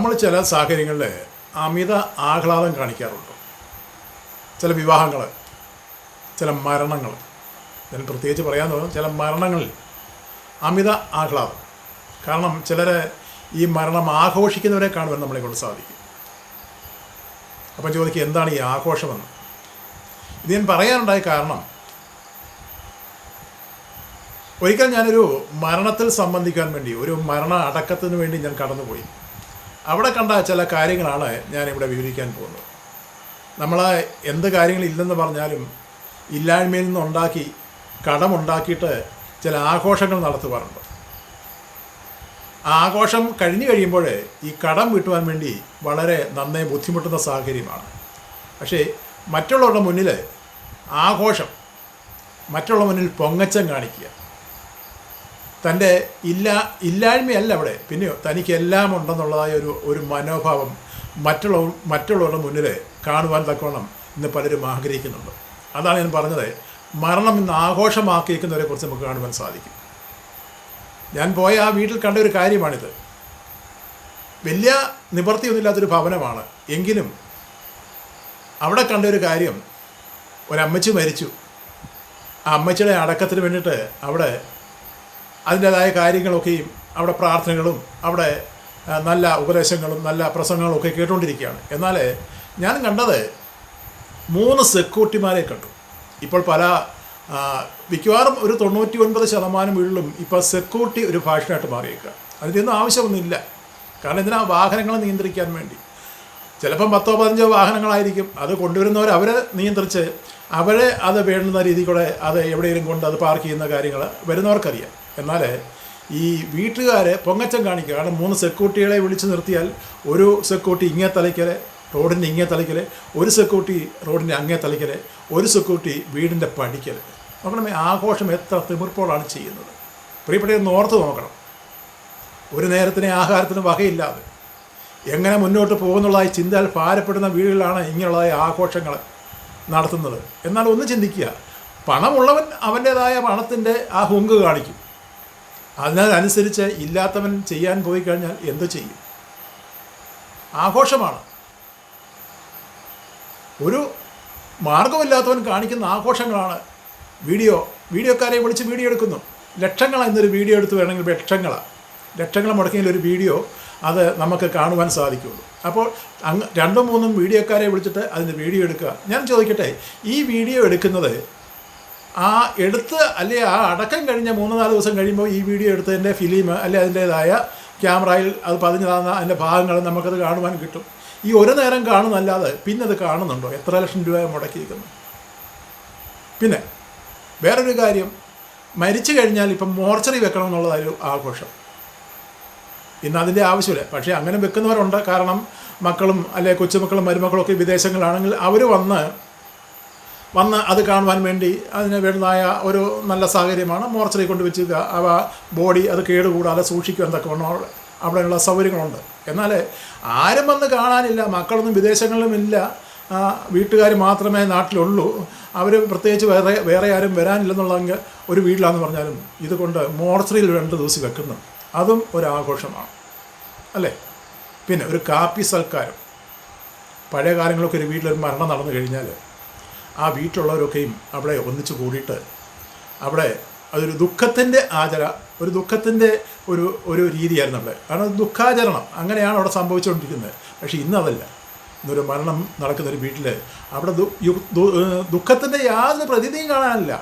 നമ്മൾ ചില സാഹചര്യങ്ങളിൽ അമിത ആഹ്ലാദം കാണിക്കാറുണ്ട്. ചില വിവാഹങ്ങൾ, ചില മരണങ്ങൾ, ഞാൻ പ്രത്യേകിച്ച് പറയാൻ തോന്നുന്നു ചില മരണങ്ങളിൽ അമിത ആഹ്ലാദം. കാരണം ചിലർ ഈ മരണം ആഘോഷിക്കുന്നവരെ കാണുവാൻ നമ്മളെ കൊണ്ട് സാധിക്കും. അപ്പം ചോദിക്കുക, എന്താണ് ഈ ആഘോഷമെന്ന്? ഇത് ഞാൻ പറയാനുണ്ടായ കാരണം, ഒരിക്കൽ ഞാനൊരു മരണത്തിൽ സംബന്ധിക്കാൻ വേണ്ടി, ഒരു മരണ അടക്കത്തിന് വേണ്ടി ഞാൻ കടന്നുപോയി. അവിടെ കണ്ട ചില കാര്യങ്ങളാണ് ഞാനിവിടെ വിവരിക്കാൻ പോകുന്നത്. നമ്മൾ എന്ത് കാര്യങ്ങളില്ലെന്ന് പറഞ്ഞാലും ഇല്ലായ്മയിൽ നിന്നുണ്ടാക്കി കടമുണ്ടാക്കിയിട്ട് ചില ആഘോഷങ്ങൾ നടത്തുവാറുണ്ട്. ആ ആഘോഷം കഴിഞ്ഞു കഴിയുമ്പോൾ ഈ കടം വീട്ടുവാൻ വേണ്ടി വളരെ നന്നേ ബുദ്ധിമുട്ടുന്ന സാഹചര്യമാണ്. പക്ഷേ മറ്റുള്ളവരുടെ മുന്നിൽ ആഘോഷം, മറ്റുള്ള മുന്നിൽ പൊങ്ങച്ചം കാണിക്കുക, തൻ്റെ ഇല്ലായ്മയല്ല അവിടെ, പിന്നെയോ തനിക്കെല്ലാം ഉണ്ടെന്നുള്ളതായ ഒരു മനോഭാവം മറ്റുള്ളവരുടെ മുന്നിൽ കാണുവാൻ തക്കവണ്ണം ഇന്ന് പലരും ആഗ്രഹിക്കുന്നുണ്ട്. അതാണ് ഞാൻ പറഞ്ഞത്, മരണം ഇന്ന് ആഘോഷമാക്കിയിരിക്കുന്നവരെ കുറിച്ച് നമുക്ക് കാണുവാൻ സാധിക്കും. ഞാൻ പോയ ആ വീട്ടിൽ കണ്ട ഒരു കാര്യമാണിത്. വലിയ നിവൃത്തിയൊന്നുമില്ലാത്തൊരു ഭവനമാണ്. എങ്കിലും അവിടെ കണ്ട ഒരു കാര്യം, ഒരമ്മച്ചി മരിച്ചു. ആ അമ്മച്ചിയുടെ അടക്കത്തിന് വേണ്ടിയിട്ട് അവിടെ അതിൻ്റേതായ കാര്യങ്ങളൊക്കെയും അവിടെ പ്രാർത്ഥനകളും അവിടെ നല്ല ഉപദേശങ്ങളും നല്ല പ്രസംഗങ്ങളും ഒക്കെ കേട്ടുകൊണ്ടിരിക്കുകയാണ്. എന്നാൽ ഞാൻ കണ്ടത് 3 സെക്യൂരിറ്റിമാരെ കണ്ടു. ഇപ്പോൾ മിക്കവാറും ഒരു 99% വീട്ടിലും ഇപ്പോൾ സെക്യൂരിറ്റി ഒരു ഫാഷനായിട്ട് മാറിയേക്കുക. അതിൻ്റെയൊന്നും ആവശ്യമൊന്നുമില്ല. കാരണം ഇതിനാ വാഹനങ്ങൾ നിയന്ത്രിക്കാൻ വേണ്ടി ചിലപ്പം 10-15 വാഹനങ്ങളായിരിക്കും. അത് കൊണ്ടുവരുന്നവർ അവരെ നിയന്ത്രിച്ച് അവരെ അത് വേണ്ടുന്ന രീതിയിൽ കൂടെ അത് എവിടെയെങ്കിലും കൊണ്ട് അത് പാർക്ക് ചെയ്യുന്ന കാര്യങ്ങൾ വരുന്നവർക്കറിയാം. എന്നാൽ ഈ വീട്ടുകാർ പൊങ്ങച്ചം കാണിക്കുക. കാരണം 3 സെക്യൂരിറ്റികളെ വിളിച്ച് നിർത്തിയാൽ ഒരു സെക്യൂരിറ്റി ഇങ്ങേ തലയ്ക്കൽ, റോഡിൻ്റെ ഇങ്ങേ തലയ്ക്കൽ, ഒരു സെക്യൂരിറ്റി റോഡിൻ്റെ അങ്ങേ തലയ്ക്കൽ, ഒരു സെക്യൂരിറ്റി വീടിൻ്റെ പടിക്കൽ. നോക്കണമേ, ആഘോഷം എത്ര തിമിർപ്പോടാണ് ചെയ്യുന്നത്. പ്രിയപ്പെട്ടവരൊന്ന് ഓർത്ത് നോക്കണം. ഒരു നേരത്തിന് ആഹാരത്തിന് വകയില്ലാതെ എങ്ങനെ മുന്നോട്ട് പോകുന്നുള്ളതായി ചിന്തയാൽ ഭാരപ്പെടുന്ന വീടുകളിലാണ് ഇങ്ങനെയുള്ളതായ ആഘോഷങ്ങൾ നടത്തുന്നത്. എന്നാൽ ഒന്ന് ചിന്തിക്കുക, പണമുള്ളവൻ അവൻ്റേതായ പണത്തിൻ്റെ ആ ഹുങ്ക് കാണിക്കും. അതിനനുസരിച്ച് ഇല്ലാത്തവൻ ചെയ്യാൻ പോയി കഴിഞ്ഞാൽ എന്തു ചെയ്യും? ആഘോഷമാണ്. ഒരു മാർഗമില്ലാത്തവൻ കാണിക്കുന്ന ആഘോഷങ്ങളാണ്. വീഡിയോക്കാരെ വിളിച്ച് വീഡിയോ എടുക്കുന്നു. ലക്ഷങ്ങളാണ് ഇന്നൊരു വീഡിയോ എടുത്ത് വേണമെങ്കിൽ ലക്ഷങ്ങൾ മുടക്കിയെങ്കിൽ ഒരു വീഡിയോ അത് നമുക്ക് കാണുവാൻ സാധിക്കുള്ളൂ. അപ്പോൾ 2-3 വീഡിയോക്കാരെ വിളിച്ചിട്ട് അതിൻ്റെ വീഡിയോ എടുക്കുക. ഞാൻ ചോദിക്കട്ടെ, ഈ വീഡിയോ എടുക്കുന്നത് ആ ആ അടക്കം കഴിഞ്ഞ 3-4 ദിവസം കഴിയുമ്പോൾ ഈ വീഡിയോ എടുത്തതിൻ്റെ ഫിലിം അല്ലെ അതിൻ്റേതായ ക്യാമറയിൽ അത് പതിഞ്ഞു തന്ന അതിൻ്റെ ഭാഗങ്ങൾ നമുക്കത് കാണുവാൻ കിട്ടും. ഈ ഒരു നേരം കാണുന്നല്ലാതെ പിന്നെ അത് കാണുന്നുണ്ടോ? എത്ര ലക്ഷം രൂപ മുടക്കിയിരിക്കുന്നു. പിന്നെ വേറൊരു കാര്യം, മരിച്ചു കഴിഞ്ഞാൽ ഇപ്പം മോർച്ചറി വെക്കണം എന്നുള്ളതൊരു ആഘോഷം. ഇന്ന് അതിൻ്റെ ആവശ്യമില്ല. പക്ഷേ അങ്ങനെ വെക്കുന്നവരുണ്ട്. കാരണം മക്കളും അല്ലെ കൊച്ചുമക്കളും മരുമക്കളൊക്കെ വിദേശങ്ങളിലാണെങ്കിൽ അവർ വന്ന് അത് കാണുവാൻ വേണ്ടി അതിന് വേണ്ടതായ ഒരു നല്ല സാഹചര്യമാണ് മോർച്ചറി കൊണ്ട് വെച്ച് അവ ബോഡി അത് കേടുകൂടാതെ സൂക്ഷിക്കുവാൻ തക്കവണ്ണം അവിടെയുള്ള സൗകര്യങ്ങളുണ്ട്. എന്നാൽ ആരും വന്ന് കാണാനില്ല. മക്കളൊന്നും വിദേശങ്ങളിലുമില്ല. വീട്ടുകാർ മാത്രമേ നാട്ടിലുള്ളൂ. അവർ പ്രത്യേകിച്ച് വേറെ ആരും വരാനില്ലെന്നുള്ള ഒരു വീട്ടിലാണെന്ന് പറഞ്ഞാലും ഇതുകൊണ്ട് മോർച്ചറിയിൽ 2 ദിവസം വെക്കുന്നു. അതും ഒരാഘോഷമാണ് അല്ലേ? പിന്നെ ഒരു കാപ്പി സൽക്കാരം. പഴയ കാലങ്ങളൊക്കെ ഒരു വീട്ടിലൊരു മരണം നടന്നു കഴിഞ്ഞാൽ ആ വീട്ടിലുള്ളവരൊക്കെയും അവിടെ ഒന്നിച്ച് കൂടിയിട്ട് അവിടെ അതൊരു ദുഃഖത്തിൻ്റെ ഒരു ദുഃഖത്തിൻ്റെ ഒരു രീതിയായിരുന്നു അവിടെ. കാരണം ദുഃഖാചരണം അങ്ങനെയാണ് അവിടെ സംഭവിച്ചുകൊണ്ടിരിക്കുന്നത്. പക്ഷേ ഇന്നതല്ല. ഇന്നൊരു മരണം നടക്കുന്ന ഒരു വീട്ടിൽ അവിടെ ദുഃഖത്തിൻ്റെ യാതൊരു പ്രതീതിയും കാണാനില്ല.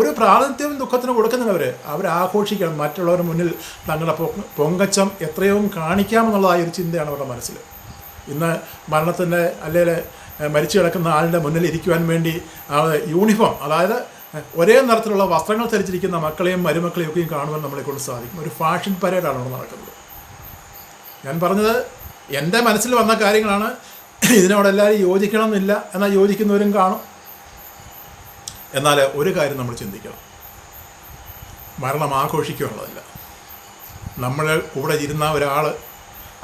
ഒരു പ്രാതിനിധ്യവും ദുഃഖത്തിന് കൊടുക്കുന്നവർ ആഘോഷിക്കണം. മറ്റുള്ളവരുടെ മുന്നിൽ തങ്ങളുടെ പൊങ്കച്ചം എത്രയും കാണിക്കാമെന്നുള്ളതായ ഒരു ചിന്തയാണ് അവരുടെ മനസ്സിൽ. ഇന്ന് മരണത്തിൻ്റെ അല്ലെങ്കിൽ മരിച്ചു കിടക്കുന്ന ആളുടെ മുന്നിൽ ഇരിക്കുവാൻ വേണ്ടി യൂണിഫോം, അതായത് ഒരേ നിറത്തിലുള്ള വസ്ത്രങ്ങൾ ധരിച്ചിരിക്കുന്ന മക്കളെയും മരുമക്കളെയും ഒക്കെയും കാണുവാൻ നമ്മളെ കൊണ്ട് സാധിക്കും. ഒരു ഫാഷൻ പരേഡാണ് അവിടെ നടക്കുന്നത്. ഞാൻ പറഞ്ഞത് എൻ്റെ മനസ്സിൽ വന്ന കാര്യങ്ങളാണ്. ഇതിനോടെല്ലാവരും യോജിക്കണമെന്നില്ല. എന്നാൽ യോജിക്കുന്നവരും കാണും. എന്നാൽ ഒരു കാര്യം നമ്മൾ ചിന്തിക്കണം, മരണം ആഘോഷിക്കുകയുള്ളതല്ല. നമ്മൾ കൂടെ ഇരുന്ന ഒരാൾ,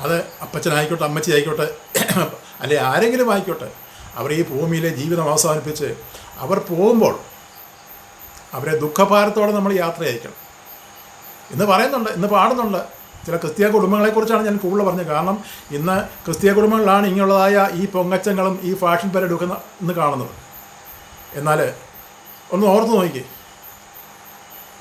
അത് അപ്പച്ചനായിക്കോട്ടെ അമ്മച്ചി ആയിക്കോട്ടെ അല്ലെ ആരെങ്കിലും ആയിക്കോട്ടെ, അവർ ഈ ഭൂമിയിലെ ജീവിതം അവസാനിപ്പിച്ച് അവർ പോകുമ്പോൾ അവരെ ദുഃഖഭാരത്തോടെ നമ്മൾ യാത്ര അയക്കണം. ഇന്ന് പറയുന്നുണ്ട്, ഇന്ന് പാടുന്നുണ്ട്, ചില ക്രിസ്തീയ കുടുംബങ്ങളെക്കുറിച്ചാണ് ഞാൻ കൂടുതൽ പറഞ്ഞത്. കാരണം ഇന്ന് ക്രിസ്തീയ കുടുംബങ്ങളിലാണ് ഇങ്ങനെയുള്ളതായ ഈ പൊങ്ങച്ചങ്ങളും ഈ ഫാഷൻ പരേഡും ഒക്കെ ഇന്ന് കാണുന്നത്. എന്നാൽ ഒന്ന് ഓർത്ത് നോക്കി,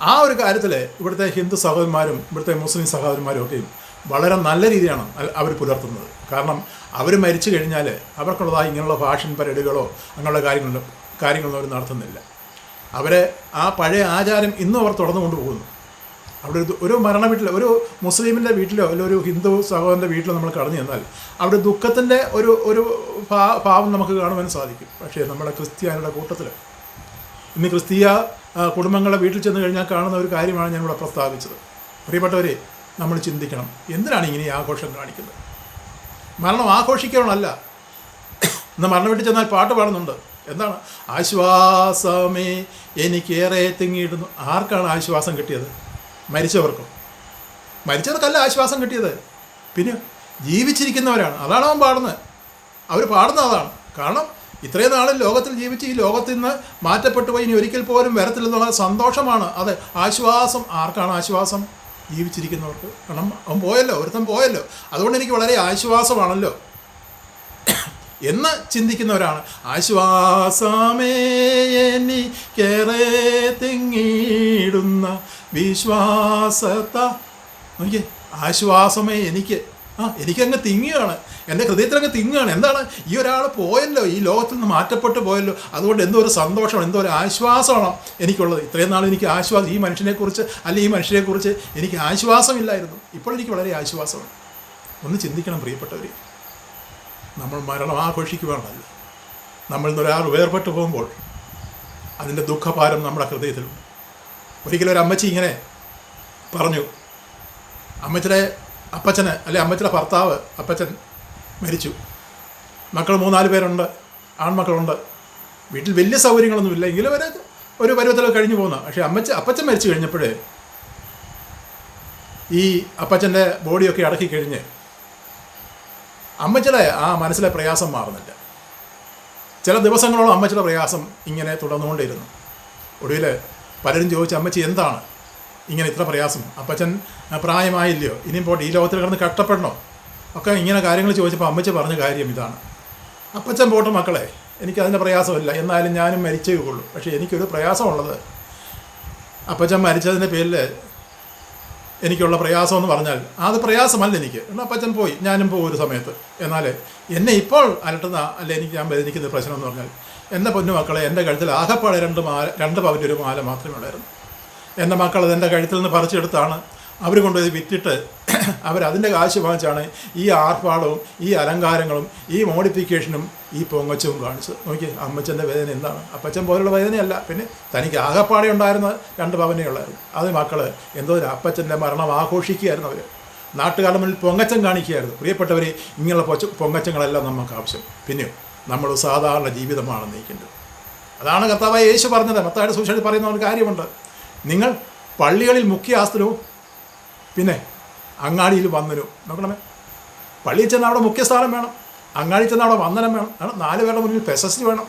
ആ ഒരു കാര്യത്തിൽ ഇവിടുത്തെ ഹിന്ദു സഹോദരന്മാരും ഇവിടുത്തെ മുസ്ലിം സഹോദരന്മാരും ഒക്കെയും വളരെ നല്ല രീതിയാണ് അവർ പുലർത്തുന്നത്. കാരണം അവർ മരിച്ചു കഴിഞ്ഞാൽ അവർക്കുള്ളതായി ഇങ്ങനെയുള്ള ഫാഷൻ പരേഡുകളോ അങ്ങനെയുള്ള കാര്യങ്ങളൊന്നും അവർ നടത്തുന്നില്ല. അവരെ ആ പഴയ ആചാരം ഇന്നും അവർ തുടർന്നു കൊണ്ടുപോകുന്നു. അവിടെ ഒരു മരണ വീട്ടിൽ, ഒരു മുസ്ലിമിൻ്റെ വീട്ടിലോ അല്ലെങ്കിൽ ഒരു ഹിന്ദു സഹോദരൻ്റെ വീട്ടിലോ നമ്മൾ കടന്നു ചെന്നാൽ അവിടെ ദുഃഖത്തിൻ്റെ ഒരു ഭാവം നമുക്ക് കാണുവാൻ സാധിക്കും. പക്ഷേ നമ്മുടെ ക്രിസ്ത്യാനിയുടെ കൂട്ടത്തിൽ ഇന്ന് ക്രിസ്തീയ കുടുംബങ്ങളുടെ വീട്ടിൽ ചെന്ന് കഴിഞ്ഞാൽ കാണുന്ന ഒരു കാര്യമാണ് ഞാനിവിടെ പ്രസ്താവിച്ചത്. പ്രിയപ്പെട്ടവരെ, നമ്മൾ ചിന്തിക്കണം, എന്തിനാണ് ഇങ്ങനെ ഈ ആഘോഷം കാണിക്കുന്നത്? മരണം ആഘോഷിക്കണമല്ല. ഇന്ന് മരണ വീട്ടിൽ ചെന്നാൽ പാട്ട് പാടുന്നുണ്ട്. എന്താണ്? ആശ്വാസമേ എനിക്കേറെ തിങ്ങിയിടുന്നു. ആർക്കാണ് ആശ്വാസം കിട്ടിയത്? മരിച്ചവർക്കും. മരിച്ചവർക്കല്ല ആശ്വാസം കിട്ടിയത്, പിന്നെ ജീവിച്ചിരിക്കുന്നവരാണ്. അതാണ് അവൻ പാടുന്നത്. അവർ പാടുന്നത് അതാണ്. കാരണം ഇത്രയും നാളും ലോകത്തിൽ ജീവിച്ച് ഈ ലോകത്തിൽ നിന്ന് മാറ്റപ്പെട്ടു പോയി ഇനി ഒരിക്കൽ പോലും വരത്തില്ലെന്നുള്ള സന്തോഷമാണ് അത്. ആശ്വാസം ആർക്കാണ് ആശ്വാസം? ജീവിച്ചിരിക്കുന്നവർക്ക്. കാരണം അവൻ പോയല്ലോ, ഒരുത്തൻ പോയല്ലോ, അതുകൊണ്ട് എനിക്ക് വളരെ ആശ്വാസമാണല്ലോ എന്ന് ചിന്തിക്കുന്നവരാണ്. ആശ്വാസമേ എനിക്കേറെ തിങ്ങിടുന്ന വിശ്വാസത്ത. നോക്കിയേ, ആശ്വാസമേ എനിക്കങ്ങ് തിങ്ങുകയാണ്, എൻ്റെ ഹൃദയത്തിലങ്ങ് തിങ്ങുകയാണ്. എന്താണ്? ഈ ഒരാൾ പോയല്ലോ, ഈ ലോകത്തിൽ നിന്ന് മാറ്റപ്പെട്ടു പോയല്ലോ, അതുകൊണ്ട് എന്തോ ഒരു സന്തോഷമാണ്, എന്തോ ഒരു ആശ്വാസമാണ് എനിക്കുള്ളത്. ഇത്രയും നാൾ എനിക്ക് ആശ്വാസം, ഈ മനുഷ്യനെക്കുറിച്ച് അല്ലെങ്കിൽ ഈ മനുഷ്യരെക്കുറിച്ച് എനിക്ക് ആശ്വാസമില്ലായിരുന്നു. ഇപ്പോൾ എനിക്ക് വളരെ ആശ്വാസമാണ്. ഒന്ന് ചിന്തിക്കണം പ്രിയപ്പെട്ടവർ, നമ്മൾ മരണം ആഘോഷിക്കുവാണല്ല. നമ്മൾ ഇന്നൊരാൾ വേർപെട്ടു പോകുമ്പോൾ അതിൻ്റെ ദുഃഖഭാരം നമ്മുടെ ഹൃദയത്തിലുണ്ട്. ഒരിക്കലും ഒരു അമ്മച്ചി ഇങ്ങനെ പറഞ്ഞു, അമ്മച്ചിയുടെ അപ്പച്ചന് അല്ലെ അമ്മച്ചിയുടെ ഭർത്താവ് അപ്പച്ചൻ മരിച്ചു. മക്കൾ 3-4 പേരുണ്ട്, ആൺമക്കളുണ്ട്. വീട്ടിൽ വലിയ സൗകര്യങ്ങളൊന്നുമില്ല, എങ്കിലും ഒരു പരുവത്തിലൊക്കെ കഴിഞ്ഞു പോകുന്ന. പക്ഷേ അപ്പച്ചൻ മരിച്ചു കഴിഞ്ഞപ്പോഴേ ഈ അപ്പച്ചൻ്റെ ബോഡിയൊക്കെ അടക്കി കഴിഞ്ഞ് അമ്മച്ചിയുടെ ആ മനസ്സിലെ പ്രയാസം മാറുന്നില്ല. ചില ദിവസങ്ങളോളം അമ്മച്ചിയുടെ പ്രയാസം ഇങ്ങനെ തുടർന്നുകൊണ്ടിരുന്നു. ഒടുവിൽ പലരും ചോദിച്ചു, അമ്മച്ചി എന്താണ് ഇങ്ങനെ ഇത്ര പ്രയാസം? അപ്പച്ചൻ പ്രായമായില്ലയോ? ഇനിയും പോട്ടെ, ഈ ലോകത്തിൽ കിടന്ന് കഷ്ടപ്പെടണോ? ഒക്കെ ഇങ്ങനെ കാര്യങ്ങൾ ചോദിച്ചപ്പോൾ അമ്മച്ചി പറഞ്ഞ കാര്യം ഇതാണ്: അപ്പച്ചൻ പോട്ടെ മക്കളെ, എനിക്കതിൻ്റെ പ്രയാസമില്ല, എന്നാലും ഞാനും മരിച്ചേ ഉള്ളൂ. പക്ഷേ എനിക്കൊരു പ്രയാസമുള്ളത്, അപ്പച്ചൻ മരിച്ചതിൻ്റെ പേരിൽ എനിക്കുള്ള പ്രയാസം എന്ന് പറഞ്ഞാൽ അത് പ്രയാസമല്ല എനിക്ക്. എന്നാൽ അപ്പച്ചൻ പോയി, ഞാനും പോകും ഒരു സമയത്ത്. എന്നാൽ എന്നെ ഇപ്പോൾ അലട്ടുന്ന അല്ലെ ഞാൻ വേദനിക്കുന്ന പ്രശ്നം എന്ന് പറഞ്ഞാൽ, എൻ്റെ പൊന്നു മക്കളെ, എൻ്റെ കഴുത്തിൽ ആകെപ്പാടെ 2 പവൻ്റെ ഒരു മാല മാത്രമേ ഉള്ളായിരുന്നു. എൻ്റെ മക്കൾ അതെൻ്റെ കഴുത്തിൽ നിന്ന് പറിച്ചെടുത്താണ് അവർ കൊണ്ടുപോയി വിറ്റിട്ട് അവരതിൻ്റെ കാശ് വാങ്ങിച്ചാണ് ഈ ആർഭാടവും ഈ അലങ്കാരങ്ങളും ഈ മോഡിഫിക്കേഷനും ഈ പൊങ്ങച്ചവും കാണിച്ചത്. നോക്കി അമ്മച്ചൻ്റെ വേദന എന്താണ്? അപ്പച്ചൻ പോലുള്ള വേദനയല്ല, പിന്നെ തനിക്ക് ആകെപ്പാടെ ഉണ്ടായിരുന്ന 2 പവനേ ഉള്ളായിരുന്നു. അത് മക്കൾ എന്തോ ഒരു അപ്പച്ചൻ്റെ മരണം ആഘോഷിക്കുകയായിരുന്നു. അവർ നാട്ടുകാരുടെ മുന്നിൽ പൊങ്ങച്ചം കാണിക്കുകയായിരുന്നു. പ്രിയപ്പെട്ടവർ, ഇങ്ങനെയുള്ള പൊങ്ങച്ചങ്ങളെല്ലാം നമുക്ക് ആവശ്യം. പിന്നെ നമ്മൾ സാധാരണ ജീവിതമാണ് നയിക്കേണ്ടത്. അതാണ് കർത്താവായ യേശു പറഞ്ഞത്. മത്തായിയുടെ സുവിശേഷത്തിൽ പറയുന്ന ഒരു കാര്യമുണ്ട്: നിങ്ങൾ പള്ളികളിൽ മുഖ്യ ആസ്തിനവും പിന്നെ അങ്ങാടിയിൽ വന്ദനവും. നോക്കണമേ, പള്ളിയിൽ ചെന്നാൽ അവിടെ മുഖ്യസ്ഥാനം വേണം, അങ്ങാടി ചെന്നാൽ അവിടെ വന്ദനം വേണം, 4 പേരുടെ മുന്നിൽ പ്രശസ്തി വേണം,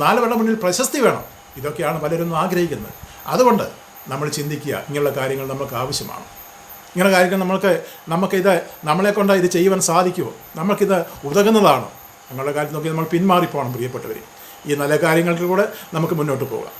4 പേരുടെ മുന്നിൽ പ്രശസ്തി വേണം. ഇതൊക്കെയാണ് പലരും ആഗ്രഹിക്കുന്നത്. അതുകൊണ്ട് നമ്മൾ ചിന്തിക്കുക, ഇങ്ങനെയുള്ള കാര്യങ്ങൾ നമുക്ക് ആവശ്യമാണ്. ഇങ്ങനെ കാര്യങ്ങൾ നമുക്കിത് നമ്മളെക്കൊണ്ട് ഇത് ചെയ്യുവാൻ സാധിക്കുമോ? നമുക്കിത് ഉതകുന്നതാണോ? അങ്ങനെയുള്ള കാര്യത്തിൽ നോക്കി നമ്മൾ പിന്മാറിപ്പോകണം പ്രിയപ്പെട്ടവർ. ഈ നല്ല കാര്യങ്ങൾക്ക് കൂടെ നമുക്ക് മുന്നോട്ട് പോകാം.